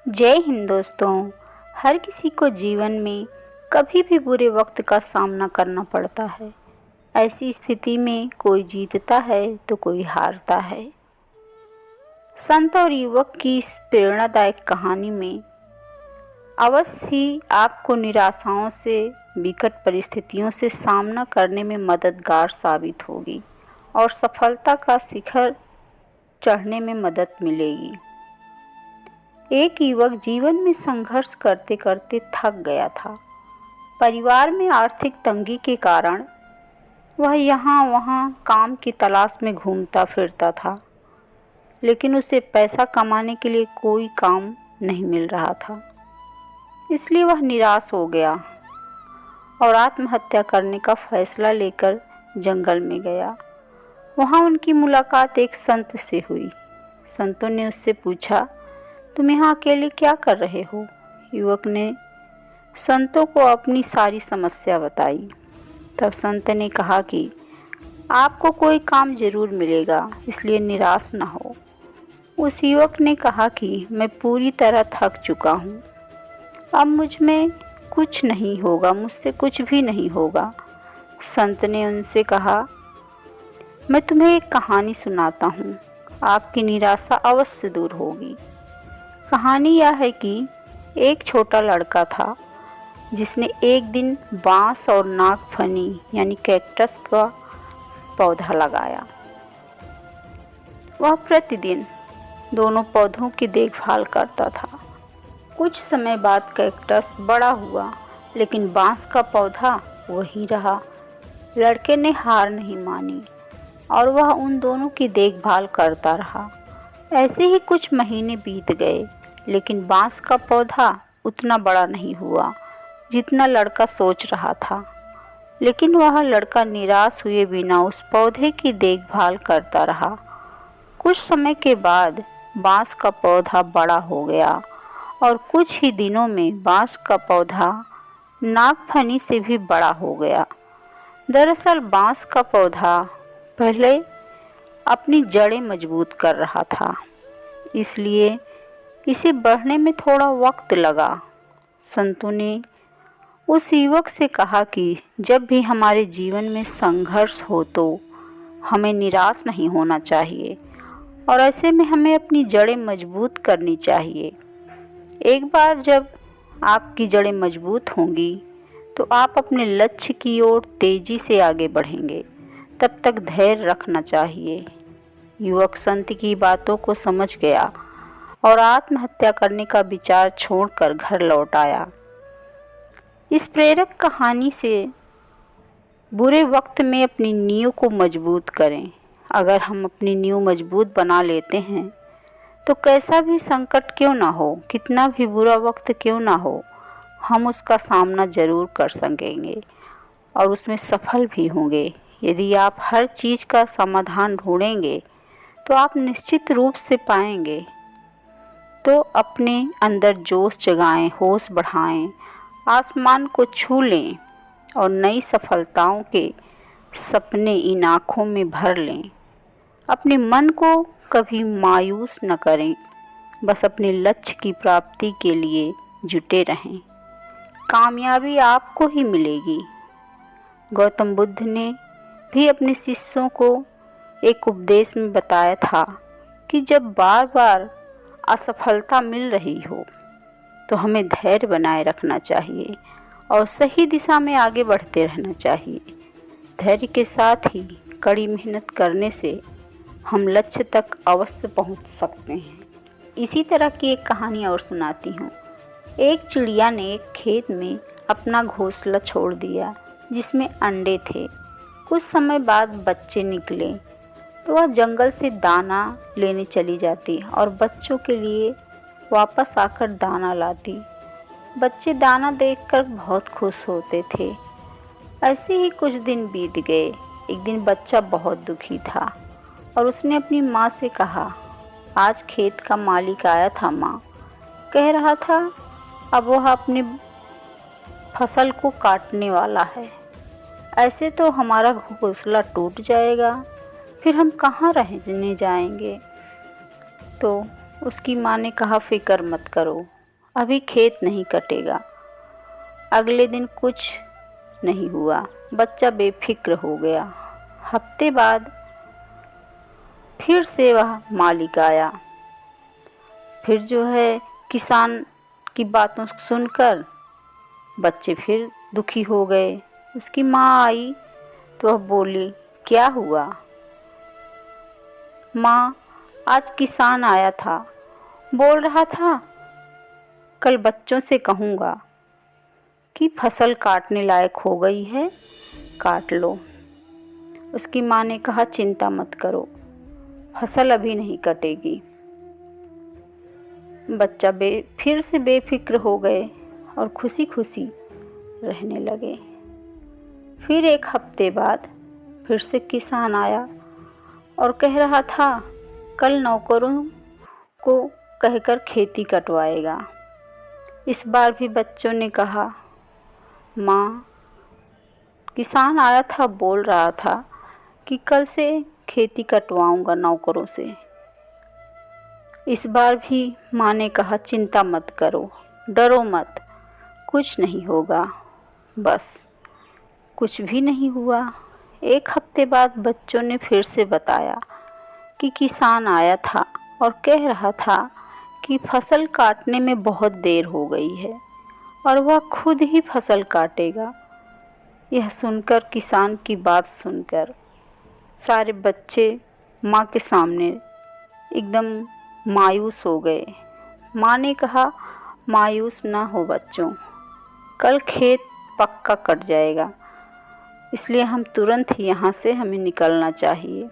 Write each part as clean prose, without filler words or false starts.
जय हिंद दोस्तों। हर किसी को जीवन में कभी भी बुरे वक्त का सामना करना पड़ता है। ऐसी स्थिति में कोई जीतता है तो कोई हारता है। संत और युवक की इस प्रेरणादायक कहानी में अवश्य ही आपको निराशाओं से, विकट परिस्थितियों से सामना करने में मददगार साबित होगी और सफलता का शिखर चढ़ने में मदद मिलेगी। एक युवक जीवन में संघर्ष करते करते थक गया था। परिवार में आर्थिक तंगी के कारण वह यहाँ वहाँ काम की तलाश में घूमता फिरता था, लेकिन उसे पैसा कमाने के लिए कोई काम नहीं मिल रहा था। इसलिए वह निराश हो गया और आत्महत्या करने का फैसला लेकर जंगल में गया। वहाँ उनकी मुलाकात एक संत से हुई। संतों ने उससे पूछा, तुम यहाँ अकेले क्या कर रहे हो? युवक ने संतों को अपनी सारी समस्या बताई। तब संत ने कहा कि आपको कोई काम ज़रूर मिलेगा, इसलिए निराश न हो। उस युवक ने कहा कि मैं पूरी तरह थक चुका हूँ, अब मुझ में कुछ नहीं होगा, मुझसे कुछ भी नहीं होगा। संत ने उनसे कहा, मैं तुम्हें एक कहानी सुनाता हूँ, आपकी निराशा अवश्य दूर होगी। कहानी यह है कि एक छोटा लड़का था जिसने एक दिन बांस और नागफनी यानी कैक्टस का पौधा लगाया। वह प्रतिदिन दोनों पौधों की देखभाल करता था। कुछ समय बाद कैक्टस बड़ा हुआ, लेकिन बांस का पौधा वही रहा। लड़के ने हार नहीं मानी और वह उन दोनों की देखभाल करता रहा। ऐसे ही कुछ महीने बीत गए, लेकिन बांस का पौधा उतना बड़ा नहीं हुआ जितना लड़का सोच रहा था। लेकिन वह लड़का निराश हुए बिना उस पौधे की देखभाल करता रहा। कुछ समय के बाद बांस का पौधा बड़ा हो गया और कुछ ही दिनों में बांस का पौधा नागफनी से भी बड़ा हो गया। दरअसल बांस का पौधा पहले अपनी जड़ें मजबूत कर रहा था, इसलिए इसे बढ़ने में थोड़ा वक्त लगा। संतों ने उस युवक से कहा कि जब भी हमारे जीवन में संघर्ष हो तो हमें निराश नहीं होना चाहिए और ऐसे में हमें अपनी जड़ें मजबूत करनी चाहिए। एक बार जब आपकी जड़ें मजबूत होंगी तो आप अपने लक्ष्य की ओर तेज़ी से आगे बढ़ेंगे। तब तक धैर्य रखना चाहिए। युवक संत की बातों को समझ गया और आत्महत्या करने का विचार छोड़कर घर लौट आया। इस प्रेरक कहानी से बुरे वक्त में अपनी नींव को मजबूत करें। अगर हम अपनी नींव मजबूत बना लेते हैं तो कैसा भी संकट क्यों ना हो, कितना भी बुरा वक्त क्यों ना हो, हम उसका सामना ज़रूर कर सकेंगे और उसमें सफल भी होंगे। यदि आप हर चीज़ का समाधान ढूंढेंगे तो आप निश्चित रूप से पाएंगे। तो अपने अंदर जोश जगाएं, होश बढ़ाएं, आसमान को छू लें और नई सफलताओं के सपने इन आँखों में भर लें। अपने मन को कभी मायूस न करें, बस अपने लक्ष्य की प्राप्ति के लिए जुटे रहें। कामयाबी आपको ही मिलेगी। गौतम बुद्ध ने भी अपने शिष्यों को एक उपदेश में बताया था कि जब बार बार असफलता मिल रही हो तो हमें धैर्य बनाए रखना चाहिए और सही दिशा में आगे बढ़ते रहना चाहिए। धैर्य के साथ ही कड़ी मेहनत करने से हम लक्ष्य तक अवश्य पहुंच सकते हैं। इसी तरह की एक कहानी और सुनाती हूँ। एक चिड़िया ने एक खेत में अपना घोंसला छोड़ दिया जिसमें अंडे थे। कुछ समय बाद बच्चे निकले तो वह जंगल से दाना लेने चली जाती और बच्चों के लिए वापस आकर दाना लाती। बच्चे दाना देखकर बहुत खुश होते थे। ऐसे ही कुछ दिन बीत गए। एक दिन बच्चा बहुत दुखी था और उसने अपनी माँ से कहा, आज खेत का मालिक आया था माँ, कह रहा था अब वह अपनी फसल को काटने वाला है। ऐसे तो हमारा घोंसला टूट जाएगा, फिर हम कहाँ रहने जाएंगे। तो उसकी माँ ने कहा, फिक्र मत करो, अभी खेत नहीं कटेगा। अगले दिन कुछ नहीं हुआ, बच्चा बेफिक्र हो गया। हफ्ते बाद फिर से वह मालिक आया। फिर किसान की बातों सुनकर बच्चे फिर दुखी हो गए। उसकी माँ आई तो वह बोली, क्या हुआ? माँ, आज किसान आया था, बोल रहा था कल बच्चों से कहूँगा कि फसल काटने लायक हो गई है, काट लो। उसकी माँ ने कहा, चिंता मत करो, फसल अभी नहीं कटेगी। बच्चा फिर से बेफिक्र हो गए और खुशी खुशी रहने लगे। फिर एक हफ्ते बाद फिर से किसान आया और कह रहा था कल नौकरों को कहकर खेती कटवाएगा। इस बार भी बच्चों ने कहा, माँ, किसान आया था, बोल रहा था कि कल से खेती कटवाऊंगा नौकरों से। इस बार भी माँ ने कहा, चिंता मत करो, डरो मत, कुछ नहीं होगा। बस कुछ भी नहीं हुआ। एक हफ्ते बाद बच्चों ने फिर से बताया कि किसान आया था और कह रहा था कि फसल काटने में बहुत देर हो गई है और वह खुद ही फसल काटेगा। यह सुनकर, किसान की बात सुनकर सारे बच्चे माँ के सामने एकदम मायूस हो गए। माँ ने कहा, मायूस ना हो बच्चों, कल खेत पक्का कट जाएगा, इसलिए हम तुरंत ही यहाँ से हमें निकलना चाहिए।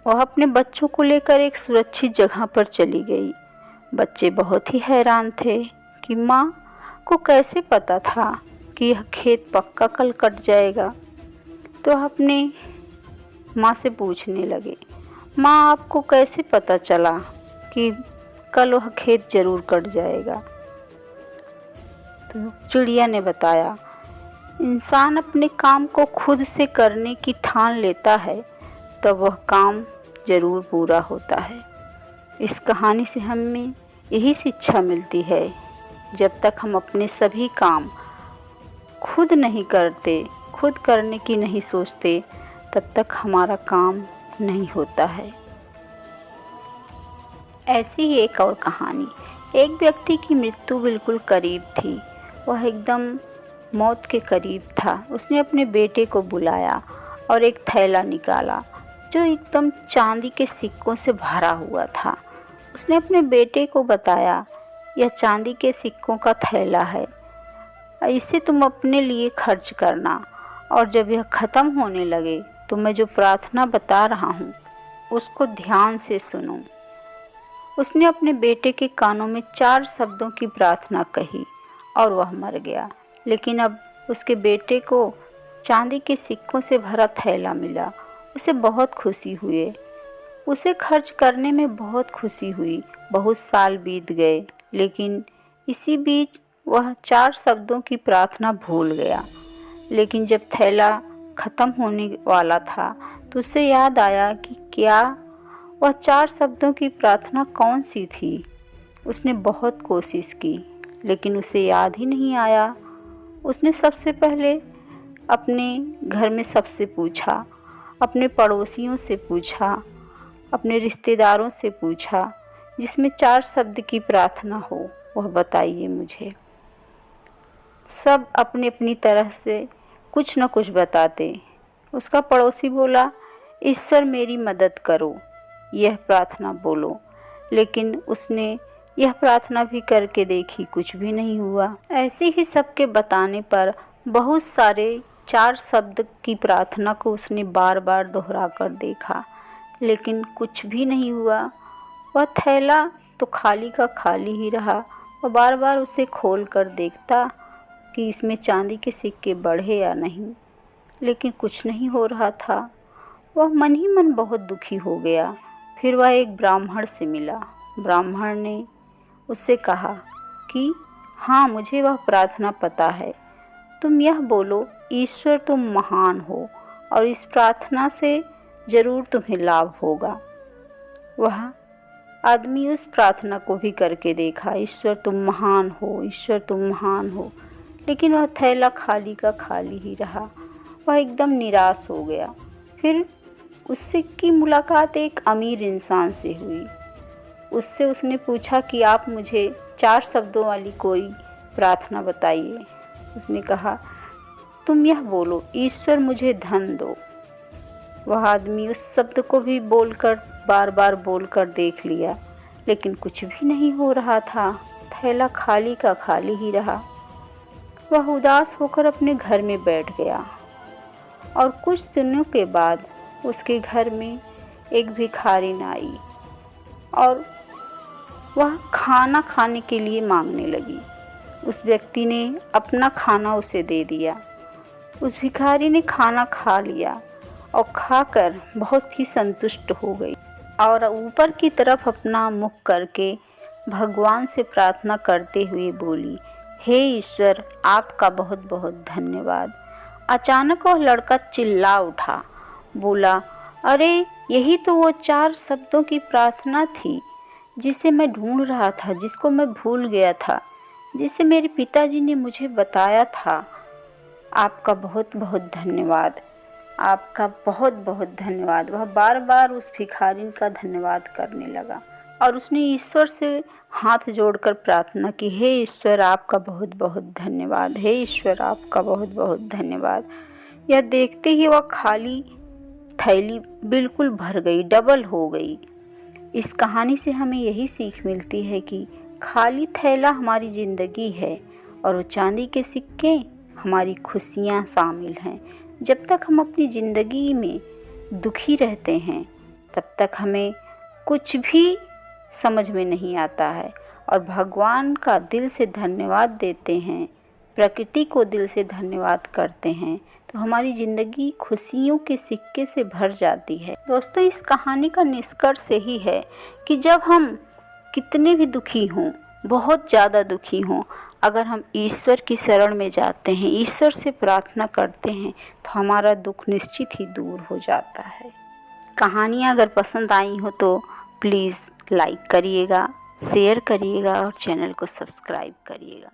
वह अपने बच्चों को लेकर एक सुरक्षित जगह पर चली गई। बच्चे बहुत ही हैरान थे कि माँ को कैसे पता था कि यह खेत पक्का कल कट जाएगा। तो अपने माँ से पूछने लगे, माँ, आपको कैसे पता चला कि कल वह खेत ज़रूर कट जाएगा? तो चिड़िया ने बताया, इंसान अपने काम को खुद से करने की ठान लेता है तब वह काम ज़रूर पूरा होता है। इस कहानी से हमें यही शिक्षा मिलती है, जब तक हम अपने सभी काम खुद नहीं करते, खुद करने की नहीं सोचते, तब तक हमारा काम नहीं होता है। ऐसी ही एक और कहानी। एक व्यक्ति की मृत्यु बिल्कुल करीब थी, वह एकदम मौत के करीब था। उसने अपने बेटे को बुलाया और एक थैला निकाला जो एकदम चांदी के सिक्कों से भरा हुआ था। उसने अपने बेटे को बताया, यह चांदी के सिक्कों का थैला है, इसे तुम अपने लिए खर्च करना और जब यह ख़त्म होने लगे तो मैं जो प्रार्थना बता रहा हूँ उसको ध्यान से सुनो। उसने अपने बेटे के कानों में 4 शब्दों की प्रार्थना कही और वह मर गया। लेकिन अब उसके बेटे को चांदी के सिक्कों से भरा थैला मिला। उसे बहुत खुशी हुई, उसे खर्च करने में बहुत खुशी हुई। बहुत साल बीत गए, लेकिन इसी बीच वह 4 शब्दों की प्रार्थना भूल गया। लेकिन जब थैला ख़त्म होने वाला था तो उसे याद आया कि क्या वह 4 शब्दों की प्रार्थना कौन सी थी। उसने बहुत कोशिश की लेकिन उसे याद ही नहीं आया। उसने सबसे पहले अपने घर में सबसे पूछा, अपने पड़ोसियों से पूछा, अपने रिश्तेदारों से पूछा, जिसमें 4 शब्द की प्रार्थना हो वह बताइए मुझे। सब अपनी अपनी तरह से कुछ न कुछ बताते। उसका पड़ोसी बोला, ईश्वर मेरी मदद करो, यह प्रार्थना बोलो। लेकिन उसने यह प्रार्थना भी करके देखी, कुछ भी नहीं हुआ। ऐसे ही सबके बताने पर बहुत सारे 4 शब्द की प्रार्थना को उसने बार बार दोहरा कर देखा, लेकिन कुछ भी नहीं हुआ। वह थैला तो खाली का खाली ही रहा। वह बार बार उसे खोल कर देखता कि इसमें चांदी के सिक्के बढ़े या नहीं, लेकिन कुछ नहीं हो रहा था। वह मन ही मन बहुत दुखी हो गया। फिर वह एक ब्राह्मण से मिला। ब्राह्मण ने उससे कहा कि हाँ, मुझे वह प्रार्थना पता है, तुम यह बोलो, ईश्वर तुम महान हो और इस प्रार्थना से ज़रूर तुम्हें लाभ होगा। वह आदमी उस प्रार्थना को भी करके देखा, ईश्वर तुम महान हो, ईश्वर तुम महान हो, लेकिन वह थैला खाली का खाली ही रहा। वह एकदम निराश हो गया। फिर उससे की मुलाकात एक अमीर इंसान से हुई। उससे उसने पूछा कि आप मुझे 4 शब्दों वाली कोई प्रार्थना बताइए। उसने कहा, तुम यह बोलो, ईश्वर मुझे धन दो। वह आदमी उस शब्द को भी बोलकर बार बार बोलकर देख लिया, लेकिन कुछ भी नहीं हो रहा था। थैला खाली का खाली ही रहा। वह उदास होकर अपने घर में बैठ गया और कुछ दिनों के बाद उसके घर में एक भिखारिन आई और वह खाना खाने के लिए मांगने लगी। उस व्यक्ति ने अपना खाना उसे दे दिया। उस भिखारी ने खाना खा लिया और खाकर बहुत ही संतुष्ट हो गई और ऊपर की तरफ अपना मुख करके भगवान से प्रार्थना करते हुए बोली, हे ईश्वर, आपका बहुत बहुत धन्यवाद। अचानक वह लड़का चिल्ला उठा, बोला, अरे यही तो वो 4 शब्दों की प्रार्थना थी जिसे मैं ढूंढ रहा था, जिसको मैं भूल गया था, जिसे मेरे पिताजी ने मुझे बताया था। आपका बहुत बहुत धन्यवाद, आपका बहुत बहुत धन्यवाद। वह बार बार उस भिखारिन का धन्यवाद करने लगा और उसने ईश्वर से हाथ जोड़कर प्रार्थना की, हे ईश्वर, आपका बहुत बहुत धन्यवाद, हे ईश्वर, आपका बहुत बहुत धन्यवाद। यह देखते ही वह खाली थैली बिल्कुल भर गई, डबल हो गई। इस कहानी से हमें यही सीख मिलती है कि खाली थैला हमारी ज़िंदगी है और वो चांदी के सिक्के हमारी खुशियाँ शामिल हैं। जब तक हम अपनी ज़िंदगी में दुखी रहते हैं तब तक हमें कुछ भी समझ में नहीं आता है और भगवान का दिल से धन्यवाद देते हैं, प्रकृति को दिल से धन्यवाद करते हैं तो हमारी ज़िंदगी खुशियों के सिक्के से भर जाती है। दोस्तों, इस कहानी का निष्कर्ष यही है कि जब हम कितने भी दुखी हों, बहुत ज़्यादा दुखी हों, अगर हम ईश्वर की शरण में जाते हैं, ईश्वर से प्रार्थना करते हैं तो हमारा दुख निश्चित ही दूर हो जाता है। कहानियाँ अगर पसंद आई हो तो प्लीज़ लाइक करिएगा, शेयर करिएगा और चैनल को सब्सक्राइब करिएगा।